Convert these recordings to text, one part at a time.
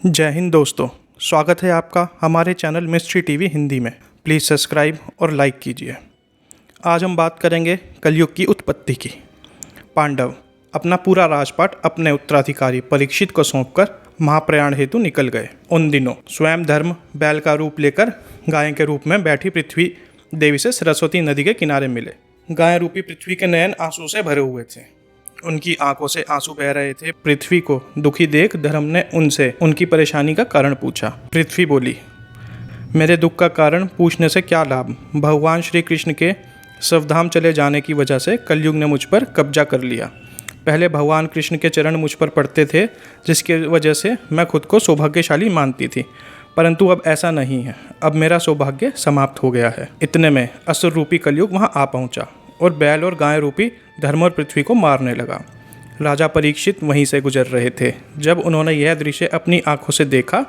जय हिंद दोस्तों, स्वागत है आपका हमारे चैनल मिस्ट्री टीवी हिंदी में। प्लीज़ सब्सक्राइब और लाइक कीजिए। आज हम बात करेंगे कलयुग की उत्पत्ति की। पांडव अपना पूरा राजपाट अपने उत्तराधिकारी परीक्षित को सौंपकर महाप्रयाण हेतु निकल गए। उन दिनों स्वयं धर्म बैल का रूप लेकर गाय के रूप में बैठी पृथ्वी देवी से सरस्वती नदी के किनारे मिले। गाय रूपी पृथ्वी के नयन आंसू से भरे हुए थे, उनकी आंखों से आंसू बह रहे थे। पृथ्वी को दुखी देख धर्म ने उनसे उनकी परेशानी का कारण पूछा। पृथ्वी बोली, मेरे दुख का कारण पूछने से क्या लाभ। भगवान श्री कृष्ण के स्वधाम चले जाने की वजह से कलयुग ने मुझ पर कब्जा कर लिया। पहले भगवान कृष्ण के चरण मुझ पर पड़ते थे, जिसकी वजह से मैं खुद को सौभाग्यशाली मानती थी, परंतु अब ऐसा नहीं है। अब मेरा सौभाग्य समाप्त हो गया है। इतने में असुर रूपी कलयुग वहाँ आ पहुँचा और बैल और गाय रूपी धर्म और पृथ्वी को मारने लगा। राजा परीक्षित वहीं से गुजर रहे थे। जब उन्होंने यह दृश्य अपनी आंखों से देखा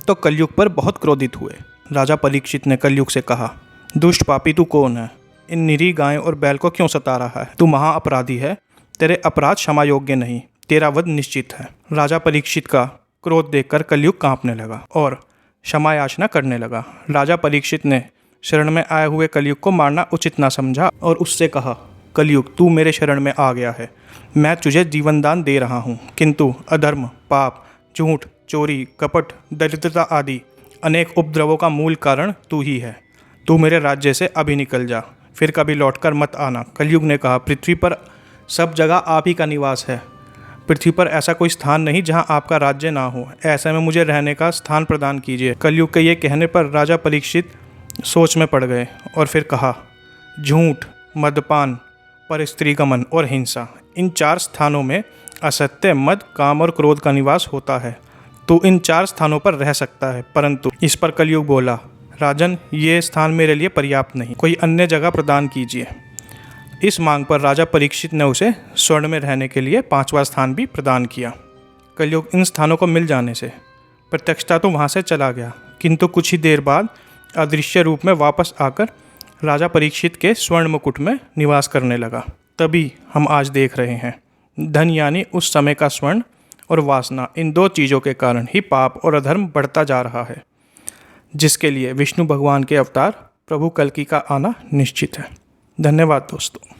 तो कलयुग पर बहुत क्रोधित हुए। राजा परीक्षित ने कलयुग से कहा, दुष्ट पापी तू कौन है? इन निरी गाय और बैल को क्यों सता रहा है? तू महाअपराधी है, तेरे अपराध क्षमा योग्य नहीं, तेरा वध निश्चित है। राजा परीक्षित का क्रोध देखकर कलयुग कांपने लगा और क्षमा याचना करने लगा। राजा परीक्षित ने शरण में आए हुए कलयुग को मारना उचित ना समझा और उससे कहा, कलयुग तू मेरे शरण में आ गया है, मैं तुझे जीवन दान दे रहा हूँ, किंतु अधर्म, पाप, झूठ, चोरी, कपट, दरिद्रता आदि अनेक उपद्रवों का मूल कारण तू ही है। तू मेरे राज्य से अभी निकल जा, फिर कभी लौटकर मत आना। कलयुग ने कहा, पृथ्वी पर सब जगह आप ही का निवास है। पृथ्वी पर ऐसा कोई स्थान नहीं जहाँ आपका राज्य ना हो। ऐसे में मुझे रहने का स्थान प्रदान कीजिए। कलयुग के ये कहने पर राजा परीक्षित सोच में पड़ गए और फिर कहा, झूठ, मदपान, पर स्त्री गमन और हिंसा, इन चार स्थानों में असत्य, मद, काम और क्रोध का निवास होता है। तो इन चार स्थानों पर रह सकता है। परंतु इस पर कलयुग बोला, राजन ये स्थान मेरे लिए पर्याप्त नहीं, कोई अन्य जगह प्रदान कीजिए। इस मांग पर राजा परीक्षित ने उसे स्वर्ण में रहने के लिए 5वां स्थान भी प्रदान किया। कलयुग इन स्थानों को मिल जाने से प्रत्यक्षता तो वहाँ से चला गया, किंतु कुछ ही देर बाद अदृश्य रूप में वापस आकर राजा परीक्षित के स्वर्ण मुकुट में निवास करने लगा। तभी हम आज देख रहे हैं, धन यानी उस समय का स्वर्ण और वासना, इन दो चीज़ों के कारण ही पाप और अधर्म बढ़ता जा रहा है, जिसके लिए विष्णु भगवान के अवतार प्रभु कल्कि का आना निश्चित है। धन्यवाद दोस्तों।